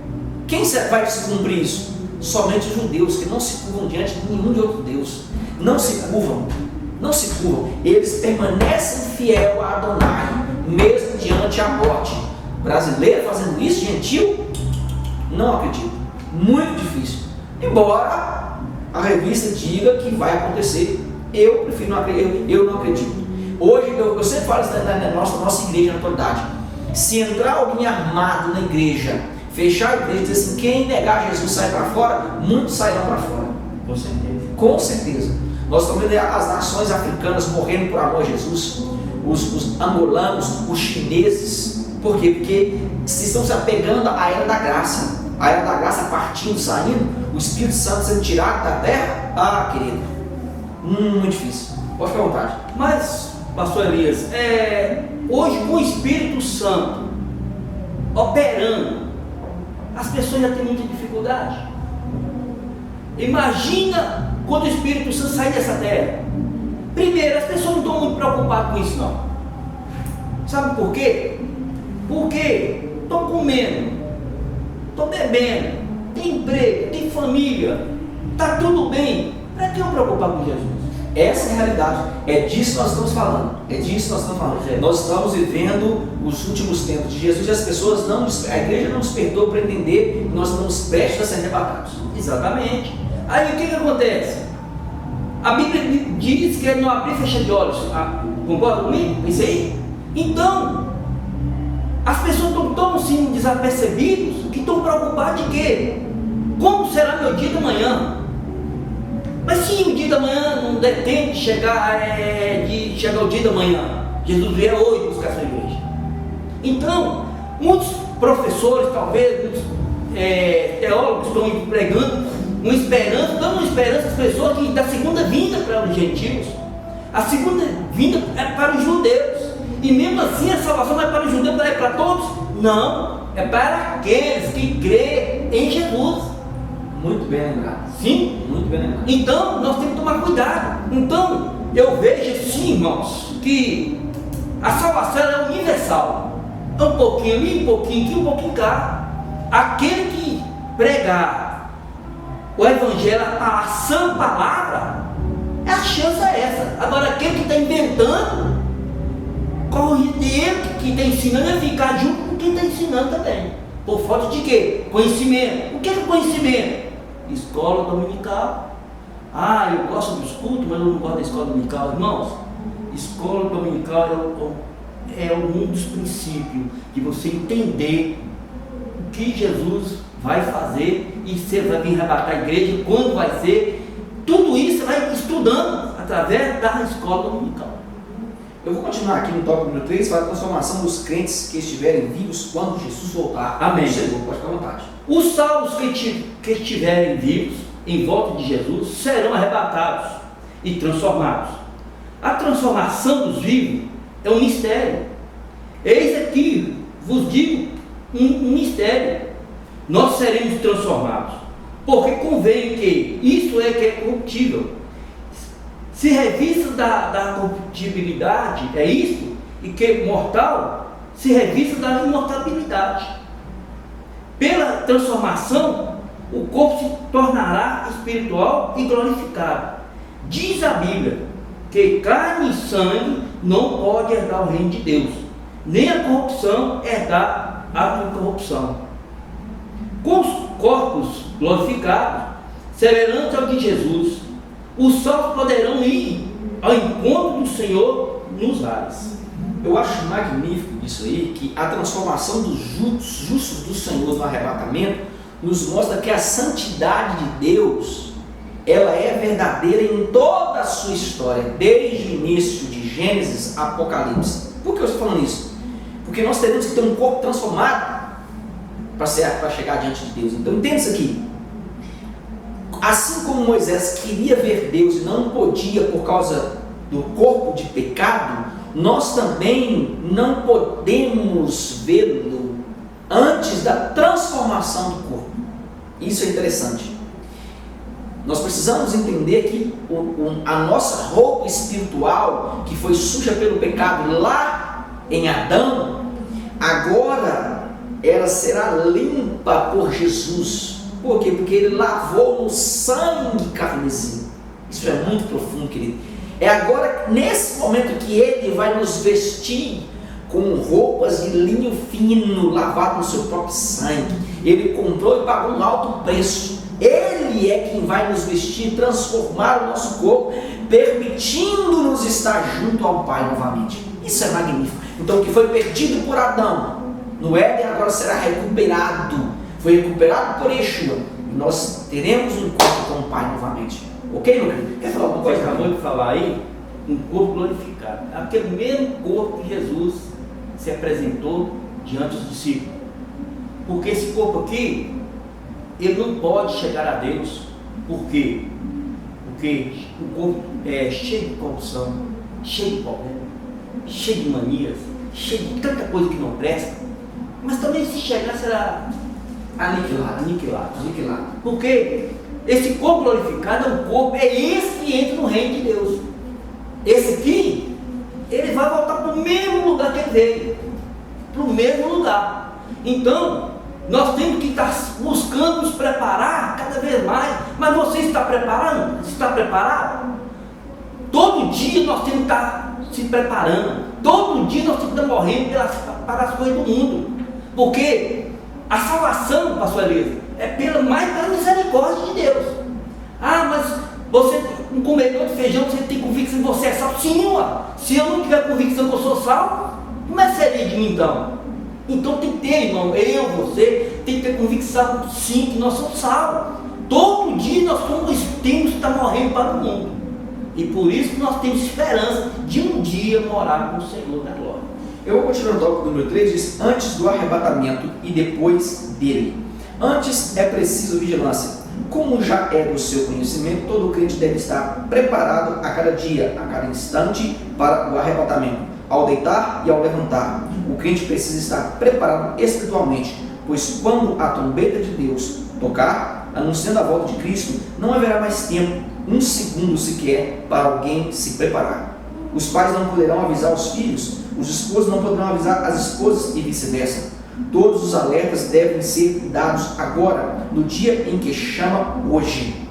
[SPEAKER 1] Quem vai se cumprir isso? Somente os judeus, que não se curvam diante de nenhum de outro Deus. Não se curvam. Eles permanecem fiel a Adonai, mesmo diante a morte. Brasileiro fazendo isso, gentil? Não acredito. Muito difícil. Embora a revista diga que vai acontecer, eu prefiro não acreditar. Eu não acredito. Hoje, eu sempre falo isso na nossa igreja, na atualidade. Se entrar alguém armado na igreja, fechar a igreja e dizer assim, quem negar Jesus sai para fora, muitos sairão para fora.
[SPEAKER 2] Com certeza.
[SPEAKER 1] Com certeza. Nós estamos vendo as nações africanas morrendo por amor a Jesus, os angolanos, os chineses. Por quê? Porque se estão se apegando à era da graça. A era da graça partindo, saindo, o Espírito Santo sendo tirado da terra. Ah, querido, muito difícil. Pode ficar à vontade.
[SPEAKER 2] Mas, pastor Elias, hoje com o Espírito Santo operando, as pessoas já têm muita dificuldade. Imagina quando o Espírito Santo sair dessa terra. Primeiro, as pessoas não estão muito preocupadas com isso não. Sabe por quê? Porque estão comendo, estão bebendo, tem emprego, tem família, está tudo bem. Para que eu me preocupar com Jesus?
[SPEAKER 1] Essa é a realidade. É disso que nós estamos falando. Nós estamos vivendo os últimos tempos de Jesus e as pessoas a igreja não despertou para entender que nós estamos prestes a ser arrebatados.
[SPEAKER 2] Exatamente. Aí o que acontece? A Bíblia diz que é não abrir e fechar de olhos. Concorda comigo? Isso aí? Então, as pessoas estão tão assim desapercebidas que estão preocupadas de quê? Como será meu dia de amanhã? Mas se o dia da manhã não der tempo de chegar o dia da manhã, Jesus vier hoje buscar essa igreja. Então, muitos professores, talvez, muitos teólogos estão pregando dando uma esperança às pessoas que da segunda vinda para os gentios. A segunda vinda é para os judeus. E mesmo assim a salvação não é para os judeus, não é para todos? Não, é para aqueles que crêem em Jesus.
[SPEAKER 1] Muito bem lembrado.
[SPEAKER 2] Sim?
[SPEAKER 1] Muito bem lembrado.
[SPEAKER 2] Então nós temos que tomar cuidado. Então eu vejo sim, irmãos, que a salvação é universal. É um pouquinho ali, um pouquinho aqui, um pouquinho cá. Aquele que pregar o evangelho, a sã palavra, a chance é essa. Agora aquele que está inventando, corre dele que está ensinando é ficar junto com quem está ensinando também. Por falta de quê? Conhecimento. O que é conhecimento? Escola dominical. Ah, eu gosto dos cultos, mas eu não gosto da escola dominical. Irmãos, escola dominical é um dos princípios de você entender o que Jesus vai fazer e você vai vir arrebatar a igreja, quando vai ser. Tudo isso você vai estudando através da escola dominical.
[SPEAKER 1] Eu vou continuar aqui no tópico número 3, para a transformação dos crentes que estiverem vivos quando Jesus voltar.
[SPEAKER 2] Amém.
[SPEAKER 1] Chegou, pode ficar à vontade.
[SPEAKER 2] Os salvos que estiverem vivos em volta de Jesus serão arrebatados e transformados. A transformação dos vivos é um mistério. Eis aqui, vos digo, um mistério. Nós seremos transformados, porque convém que isso é que é corruptível. Se revista da corruptibilidade é isso, e que é mortal, se revista da imortalidade. Pela transformação, o corpo se tornará espiritual e glorificado. Diz a Bíblia que carne e sangue não pode herdar o reino de Deus, nem a corrupção herdar a incorrupção. Com os corpos glorificados, semelhantes ao de Jesus, os salvos poderão ir ao encontro do Senhor nos ares.
[SPEAKER 1] Eu acho magnífico isso aí, que a transformação dos justos do Senhor no arrebatamento nos mostra que a santidade de Deus, ela é verdadeira em toda a sua história, desde o início de Gênesis a Apocalipse. Por que eu estou falando isso? Porque nós teremos que ter um corpo transformado para chegar diante de Deus. Então entenda isso aqui. Assim como Moisés queria ver Deus e não podia por causa do corpo de pecado, nós também não podemos vê-lo antes da transformação do corpo. Isso é interessante. Nós precisamos entender que a nossa roupa espiritual, que foi suja pelo pecado lá em Adão, agora ela será limpa por Jesus. Por quê? Porque ele lavou no sangue carmesim. Isso é muito profundo, querido. É agora, nesse momento, que ele vai nos vestir com roupas de linho fino, lavado no seu próprio sangue. Ele comprou e pagou um alto preço. Ele é quem vai nos vestir, transformar o nosso corpo, permitindo-nos estar junto ao Pai novamente. Isso é magnífico. Então, o que foi perdido por Adão no Éden agora será recuperado. Foi recuperado por Yeshua. E nós teremos um encontro com o Pai novamente. Ok, meu querido? Quer falar alguma coisa?
[SPEAKER 2] Você acabou de falar aí, um corpo glorificado. Aquele mesmo corpo que Jesus se apresentou diante dos discípulos. Porque esse corpo aqui, ele não pode chegar a Deus. Por quê? Porque o corpo é cheio de corrupção, cheio de problema, cheio de manias, cheio de tanta coisa que não presta. Mas também se chegar será aniquilado. Porque esse corpo glorificado é um corpo, é esse que entra no reino de Deus. Esse aqui, ele vai voltar para o mesmo lugar que ele veio, para o mesmo lugar. Então, nós temos que estar buscando nos preparar cada vez mais. Mas você está preparando? Está preparado? Todo dia nós temos que estar se preparando. Todo dia nós temos que estar morrendo para as coisas do mundo. Porque a salvação, pastor Elisa, é pela misericórdia de Deus. Ah, mas você, um comedor de feijão, você tem convicção que você é salvo? Sim, ué. Se eu não tiver convicção que eu sou salvo, como é que seria de mim então? Então tem que ter, irmão, você tem que ter convicção, sim, que nós somos salvos. Todo dia nós temos que estar morrendo para o mundo. E por isso que nós temos esperança de um dia morar com o Senhor da glória.
[SPEAKER 1] Eu vou continuar no tópico número 3, diz, antes do arrebatamento e depois dele. Antes é preciso vigilância. Como já é do seu conhecimento, todo crente deve estar preparado a cada dia, a cada instante para o arrebatamento. ao deitar e ao levantar. O crente precisa estar preparado espiritualmente, pois quando a trombeta de Deus tocar, anunciando a volta de Cristo, não haverá mais tempo, um segundo sequer, para alguém se preparar. Os pais não poderão avisar os filhos, os esposos não poderão avisar as esposas e vice-versa. Todos os alertas devem ser dados agora, no dia em que chama hoje,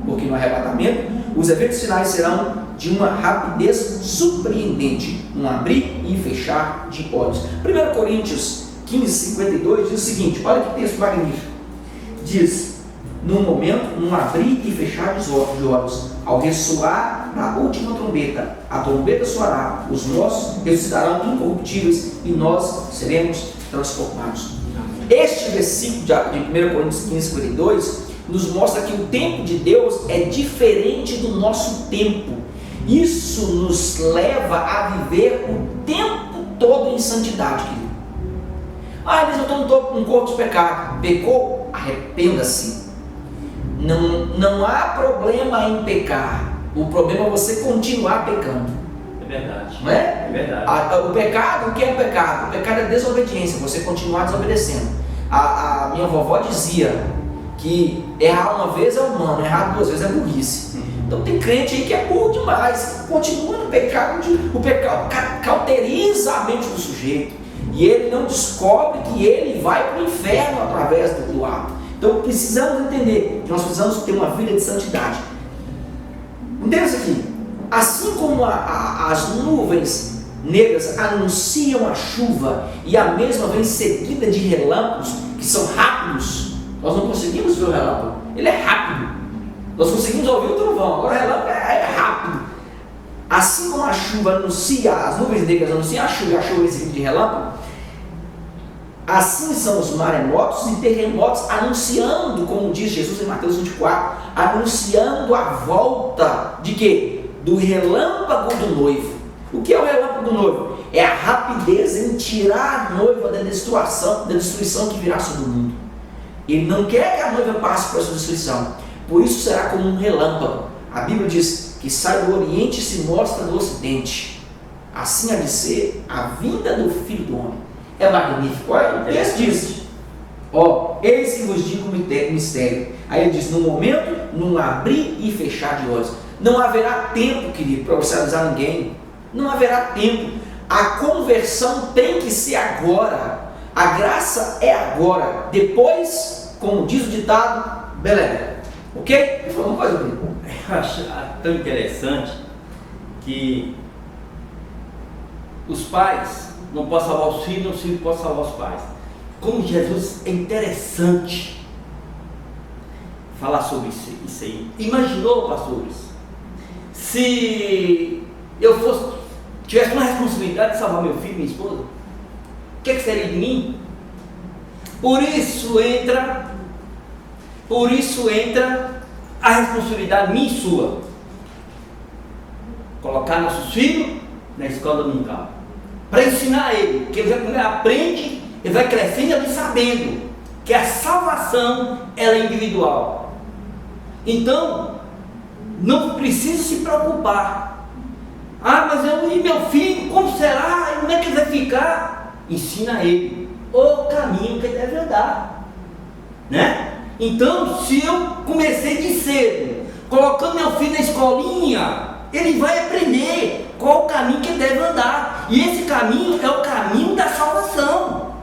[SPEAKER 1] porque no arrebatamento os eventos finais serão de uma rapidez surpreendente, um abrir e fechar de olhos. 1 Coríntios 15:52 diz o seguinte, olha que texto magnífico, diz: num momento, num abrir e fechar de olhos, ao ressoar da última trombeta, a trombeta soará, os nossos ressuscitarão incorruptíveis e nós seremos transformados. Este versículo de 1 Coríntios 15:52 nos mostra que o tempo de Deus é diferente do nosso tempo. Isso nos leva a viver o tempo todo em santidade, querido. Eles não estão com um corpo de pecado. Pecou? Arrependa-se. Não há problema em pecar. O problema é você continuar pecando.
[SPEAKER 2] É verdade.
[SPEAKER 1] Não é?
[SPEAKER 2] É verdade.
[SPEAKER 1] O pecado, o que é o pecado? O pecado é desobediência, você continuar desobedecendo. A minha vovó dizia que errar uma vez é humano, errar duas vezes é burrice. Então tem crente aí que é burro demais, continua no pecado, o pecado cauteriza a mente do sujeito, e ele não descobre que ele vai para o inferno através do ato. Então precisamos entender que nós precisamos ter uma vida de santidade. Entenda isso aqui, assim como as nuvens negras anunciam a chuva, e a mesma vem seguida de relâmpagos que são rápidos. Nós não conseguimos ver o relâmpago, ele é rápido. Nós conseguimos ouvir o trovão, agora o relâmpago é rápido. Assim como a chuva anuncia, as nuvens negras anunciam a chuva vem seguida de relâmpago, assim são os maremotos e terremotos anunciando, como diz Jesus em Mateus 24, anunciando a volta de quê? Do relâmpago do noivo. O que é o relâmpago do noivo? É a rapidez em tirar a noiva da destruição que virá sobre o mundo. Ele não quer que a noiva passe por essa destruição. Por isso será como um relâmpago. A Bíblia diz que sai do Oriente e se mostra no Ocidente. Assim há de ser a vinda do Filho do Homem. É magnífico. Olha, o texto diz: eis que vos digo o mistério. Aí ele diz: no momento, num abrir e fechar de olhos. Não haverá tempo, querido, para você avisar ninguém. Não haverá tempo. A conversão tem que ser agora. A graça é agora. Depois, como diz o ditado, beleza. Ok? Vamos fazer o quê?
[SPEAKER 2] Eu acho tão interessante que os pais não podem salvar os filhos, os filhos podem salvar os pais. Como Jesus é interessante falar sobre isso aí. Imaginou, pastores, se eu tivesse uma responsabilidade de salvar meu filho e minha esposa, o que seria de mim? Por isso entra a responsabilidade minha e sua. Colocar nossos filhos na escola dominical, para ensinar ele, porque ele aprende, ele vai crescendo ali sabendo que a salvação ela é individual. Então, não precisa se preocupar. Mas eu e meu filho, como será? Como é que ele vai ficar? Ensina ele o caminho que ele deve andar, né? Então, se eu comecei de cedo, colocando meu filho na escolinha, ele vai aprender qual o caminho que ele deve andar, e esse caminho é o caminho da salvação.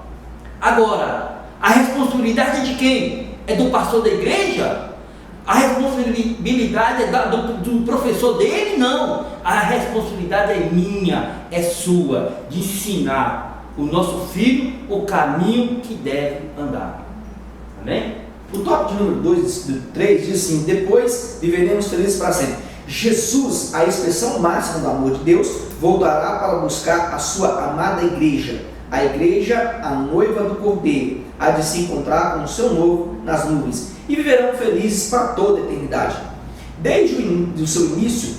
[SPEAKER 2] Agora, a responsabilidade é de quem? É do pastor da igreja? A responsabilidade é do professor dele? Não, a responsabilidade é minha, é sua, de ensinar o nosso filho o caminho que deve andar. Amém?
[SPEAKER 1] O tópico de número 3 diz assim: depois viveremos felizes para sempre. Jesus, a expressão máxima do amor de Deus, voltará para buscar a sua amada igreja. A igreja, a noiva do Cordeiro, há de se encontrar com o seu noivo nas nuvens, e viverão felizes para toda a eternidade. Desde o seu início,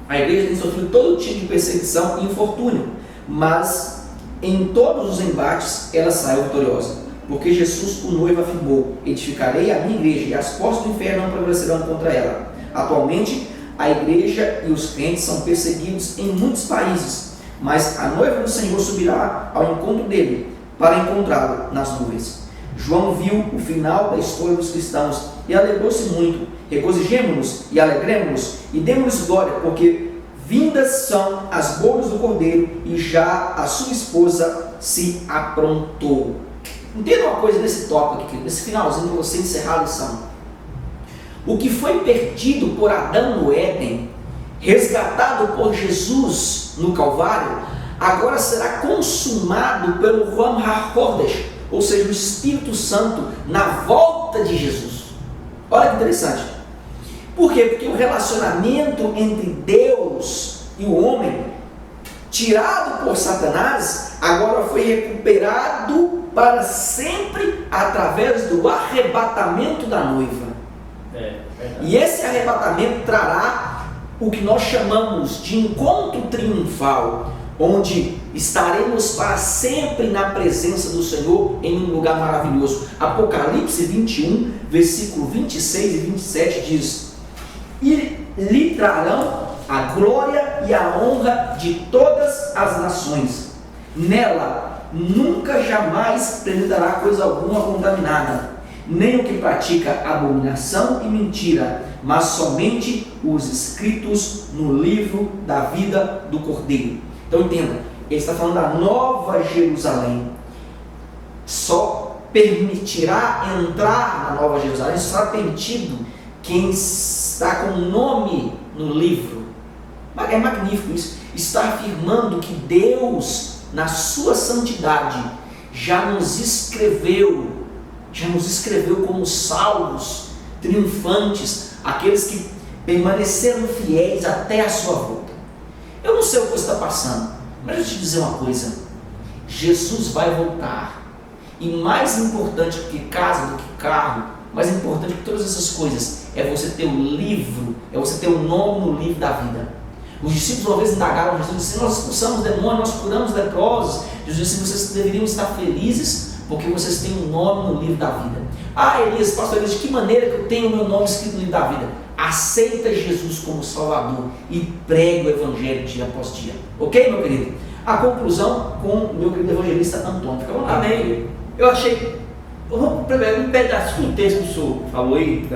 [SPEAKER 1] a igreja tem sofrido todo tipo de perseguição e infortúnio, mas em todos os embates ela saiu vitoriosa, porque Jesus, o noivo, afirmou: edificarei a minha igreja e as portas do inferno não prevalecerão contra ela. Atualmente, a igreja e os crentes são perseguidos em muitos países, mas a noiva do Senhor subirá ao encontro dele para encontrá-lo nas nuvens. João viu o final da história dos cristãos e alegrou-se muito. Regozijemo-nos e alegremo-nos e demos-lhes glória, porque vindas são as bodas do Cordeiro e já a sua esposa se aprontou. Entenda uma coisa nesse tópico aqui, nesse finalzinho, para você encerrar a lição. O que foi perdido por Adão no Éden, resgatado por Jesus no Calvário, agora será consumado pelo Ruach HaKodesh, ou seja, o Espírito Santo, na volta de Jesus. Olha que interessante. Por quê? Porque o relacionamento entre Deus e o homem, tirado por Satanás, agora foi recuperado para sempre através do arrebatamento da noiva. E esse arrebatamento trará o que nós chamamos de encontro triunfal, onde estaremos para sempre na presença do Senhor em um lugar maravilhoso. Apocalipse 21, versículo 26 e 27 diz: e lhe trarão a glória e a honra de todas as nações. Nela nunca jamais penetrará coisa alguma contaminada, nem o que pratica abominação e mentira, mas somente os escritos no livro da vida do Cordeiro. Então entenda, ele está falando da Nova Jerusalém. Só permitirá entrar na Nova Jerusalém, só será permitido quem está com o nome no livro. É magnífico isso. Está afirmando que Deus, na sua santidade, já nos escreveu como salvos, triunfantes, aqueles que permaneceram fiéis até a sua volta. Eu não sei o que você está passando, mas deixa eu te dizer uma coisa: Jesus vai voltar, e mais importante do que casa, do que carro, mais importante que todas essas coisas, é você ter o livro, é você ter o nome no livro da vida. Os discípulos uma vez indagaram Jesus, disseram: nós expulsamos demônios, nós curamos leprosos. Jesus disse: vocês deveriam estar felizes, porque vocês têm um nome no livro da vida. Ah, Elias, pastor Elias, de que maneira que eu tenho o meu nome escrito no livro da vida? Aceita Jesus como Salvador e prega o Evangelho dia após dia. Ok, meu querido? A conclusão com o meu querido evangelista Antônio. Fica à vontade.
[SPEAKER 2] Amém. Eu achei, eu vou pegar um pedacinho do texto que o senhor falou aí,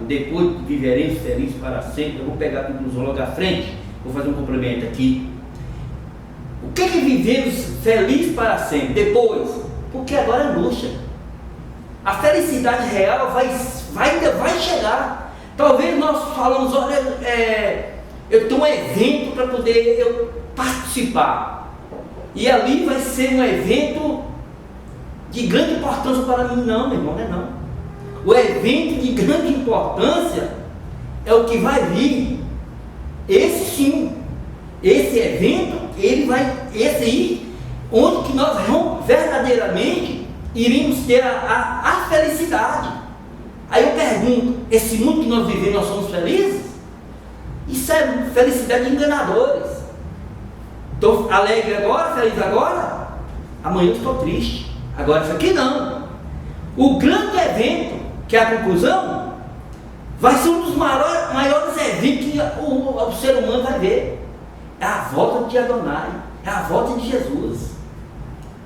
[SPEAKER 2] depois viveremos felizes para sempre. Eu vou pegar a conclusão logo à frente, vou fazer um complemento aqui. O que vivemos felizes para sempre? Depois, porque agora é angústia. A felicidade real vai chegar. Talvez nós falamos: olha, eu tenho um evento para poder eu participar, e ali vai ser um evento de grande importância para mim. Não, meu irmão, não é não. O evento de grande importância é o que vai vir. Esse sim, esse evento, esse aí, onde que nós vamos verdadeiramente iremos ter a felicidade. Aí eu pergunto: esse mundo que nós vivemos, nós somos felizes? Isso é felicidade de enganadores. Estou alegre agora, feliz agora, amanhã eu estou triste. Agora isso aqui não. O grande evento, que é a conclusão, vai ser um dos maiores eventos que o ser humano vai ver. É a volta de Adonai, é a volta de Jesus.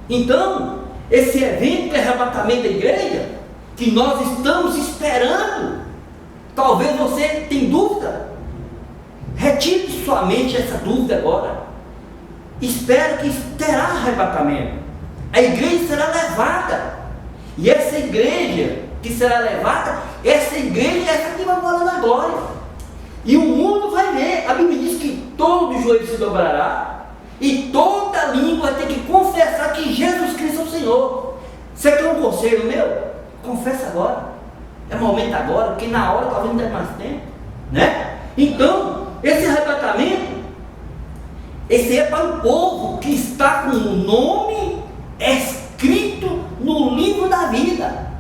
[SPEAKER 2] Então, esse evento de arrebatamento da igreja, que nós estamos esperando, talvez você tenha dúvida, retire de sua mente essa dúvida agora. Espero que terá arrebatamento. A igreja será levada, e essa igreja que será levada, essa igreja é essa que vai morar na glória, e o mundo vai ver. A Bíblia diz que todo joelho se dobrará e toda língua vai ter que confessar que Jesus Cristo é o Senhor. Você quer um conselho meu? Confessa agora, é momento agora, porque na hora talvez não dê mais tempo, né? Então, esse arrebatamento, esse é para o povo que está com o nome escrito no livro da vida.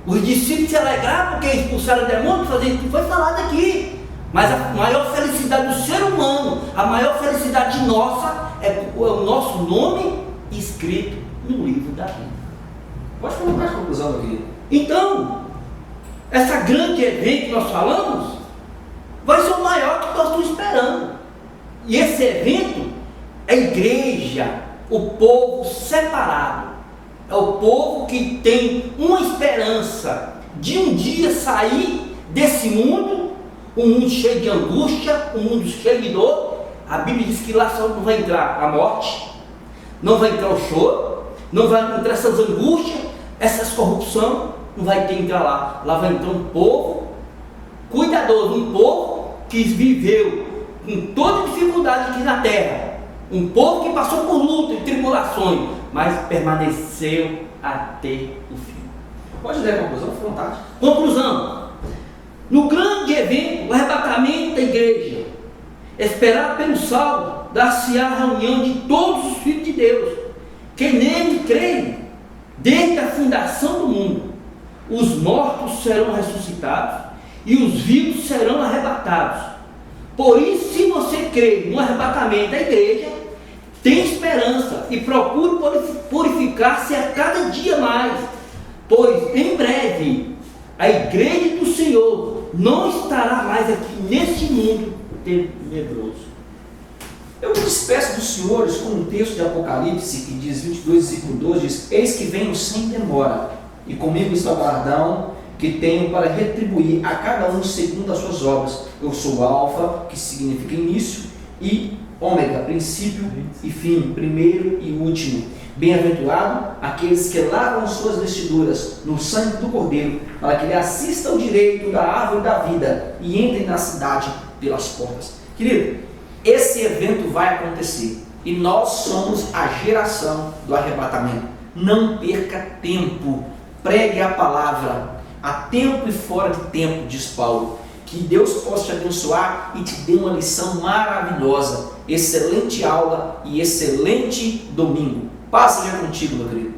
[SPEAKER 2] Os discípulos se alegraram porque expulsaram o demônio, fazer isso que foi falado aqui. Mas a maior felicidade do ser humano, a maior felicidade nossa, é o nosso nome escrito no livro da vida.
[SPEAKER 1] Pode colocar a conclusão aqui.
[SPEAKER 2] Então, essa grande evento que nós falamos vai ser o maior que nós estamos esperando. E esse evento a igreja, o povo separado, é o povo que tem uma esperança de um dia sair desse mundo, um mundo cheio de angústia, um mundo cheio de dor. A Bíblia diz que lá só não vai entrar a morte, não vai entrar o choro, não vai entrar essas angústias, essas corrupção, não vai ter que entrar lá. Lá vai entrar um povo cuidadoso, um povo que viveu com toda dificuldade aqui na terra, um povo que passou por luta e tribulações, mas permaneceu até o fim.
[SPEAKER 1] Pode ler a conclusão, fique à vontade.
[SPEAKER 2] Conclusão: no grande evento, o arrebatamento da igreja, esperado pelo salvo, dar-se a reunião de todos os filhos de Deus, que nele creem, desde a fundação do mundo. Os mortos serão ressuscitados e os vivos serão arrebatados. Por isso, se você crê no arrebatamento da igreja, tem esperança e procure purificar-se a cada dia mais, pois em breve a igreja do Senhor não estará mais aqui neste mundo tenebroso.
[SPEAKER 1] Eu me despeço dos senhores com um texto de Apocalipse que diz 22, versículo 12, diz: eis que venho sem demora, e comigo está o galardão que tenho para retribuir a cada um segundo as suas obras. Eu sou o Alfa, que significa início, e Ômega, princípio e fim, primeiro e último. Bem-aventurado aqueles que lavam suas vestiduras no sangue do Cordeiro, para que lhe assistam ao direito da árvore da vida e entrem na cidade pelas portas. Querido, esse evento vai acontecer e nós somos a geração do arrebatamento. Não perca tempo, pregue a palavra a tempo e fora de tempo, diz Paulo. Que Deus possa te abençoar e te dê uma lição maravilhosa, excelente aula e excelente domingo. Paz seja contigo, meu querido.